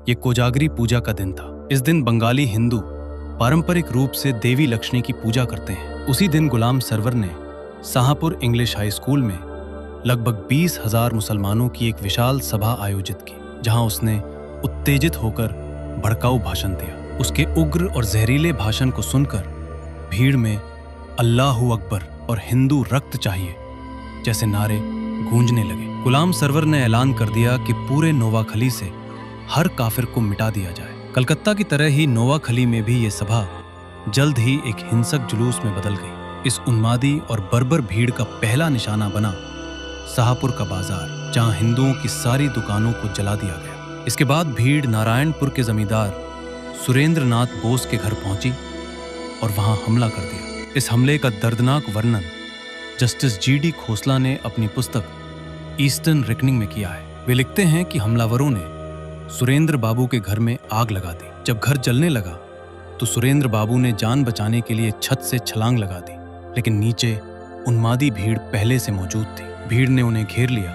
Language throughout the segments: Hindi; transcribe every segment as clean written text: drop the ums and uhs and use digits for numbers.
ये कोजागरी पूजा का दिन था। इस दिन बंगाली हिंदू पारंपरिक रूप से देवी लक्ष्मी की पूजा करते हैं। उसी दिन गुलाम सरवर ने शाहपुर इंग्लिश हाई स्कूल में लगभग 20,000 मुसलमानों की एक विशाल सभा आयोजित की, जहां उसने उत्तेजित होकर भड़काऊ भाषण दिया। उसके उग्र और जहरीले भाषण को सुनकर भीड़ में अल्लाहू अकबर और हिंदू रक्त चाहिए जैसे नारे गूंजने लगे। गुलाम सरवर ने ऐलान कर दिया कि पूरे नोवाखली से हर काफिर को मिटा दिया जाए। कलकत्ता की तरह ही नोवाखली में भी ये सभा जल्द ही एक हिंसक जुलूस में बदल गई। इस उन्मादी और बर्बर भीड़ का पहला निशाना बना शाहपुर का बाजार, जहां हिंदुओं की सारी दुकानों को जला दिया गया। इसके बाद भीड़ नारायणपुर के जमींदार सुरेंद्र नाथ बोस के घर पहुंची और वहां हमला कर दिया। इस हमले का दर्दनाक वर्णन जस्टिस जीडी खोसला ने अपनी पुस्तक ईस्टर्न रेकनिंग में किया है। वे लिखते हैं कि हमलावरों ने सुरेंद्र बाबू के घर में आग लगा दी। जब घर जलने लगा तो सुरेंद्र बाबू ने जान बचाने के लिए छत से छलांग लगा दी, लेकिन नीचे उन्मादी भीड़ पहले से मौजूद थी। भीड़ ने उन्हें घेर लिया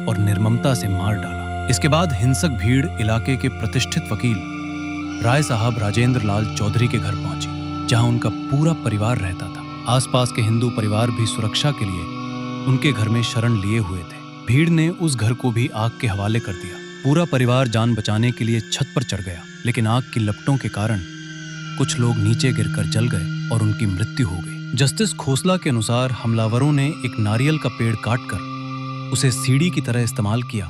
और निर्ममता से मार डाला। इसके बाद हिंसक भीड़ इलाके के प्रतिष्ठित वकील राय साहब राजेंद्र लाल चौधरी के घर पहुंची, जहां उनका पूरा परिवार रहता था। आसपास के हिंदू परिवार भी सुरक्षा के लिए उनके घर में शरण लिए हुए थे। भीड़ ने उस घर को भी आग के हवाले कर दिया। पूरा परिवार जान बचाने के लिए छत पर चढ़ गया, लेकिन आग की लपटों के कारण कुछ लोग नीचे गिरकर जल गए और उनकी मृत्यु हो गई। जस्टिस खोसला के अनुसार हमलावरों ने एक नारियल का पेड़ काटकर उसे सीढ़ी की तरह इस्तेमाल किया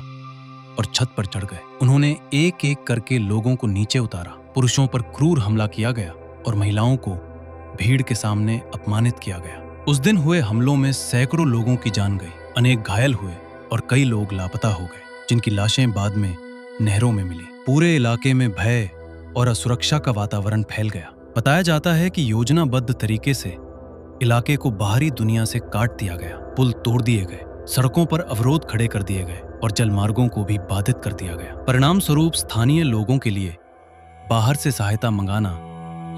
और छत पर चढ़ गए। उन्होंने एक एक करके लोगों को नीचे उतारा। पुरुषों पर क्रूर हमला किया गया और महिलाओं को भीड़ के सामने अपमानित किया गया। उस दिन हुए हमलों में सैकड़ों लोगों की जान गई, अनेक घायल हुए और कई लोग लापता हो गए, जिनकी लाशें बाद में नहरों में मिली। पूरे इलाके में भय और असुरक्षा का वातावरण फैल गया। बताया जाता है कि योजनाबद्ध तरीके से इलाके को बाहरी दुनिया से काट दिया गया। पुल तोड़ दिए गए, सड़कों पर अवरोध खड़े कर दिए गए और जलमार्गों को भी बाधित कर दिया गया। परिणाम स्वरूप स्थानीय लोगों के लिए बाहर से सहायता मंगाना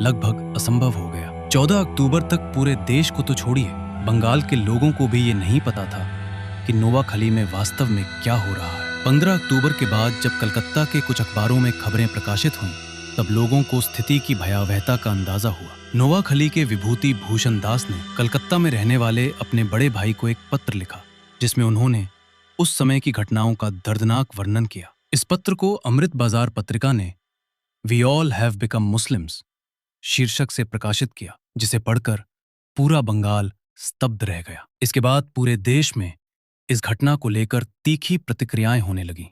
लगभग असंभव हो गया। 14 अक्टूबर तक पूरे देश को तो छोड़िए, बंगाल के लोगों को भी ये नहीं पता था कि नोवाखली में वास्तव में क्या हो रहा है। 15 अक्टूबर के बाद जब कलकत्ता के कुछ अखबारों में खबरें प्रकाशित हुईं, तब लोगों को स्थिति की भयावहता का अंदाजा हुआ। नोवाखली के विभूति भूषण दास ने कलकत्ता में रहने वाले अपने बड़े भाई को एक पत्र लिखा, जिसमें उन्होंने उस समय की घटनाओं का दर्दनाक वर्णन किया। इस पत्र को अमृत बाजार पत्रिका ने we all have become Muslims शीर्षक से प्रकाशित किया, जिसे पढ़कर पूरा बंगाल स्तब्ध रह गया। इसके बाद पूरे देश में इस घटना को लेकर तीखी प्रतिक्रियाएं होने लगीं।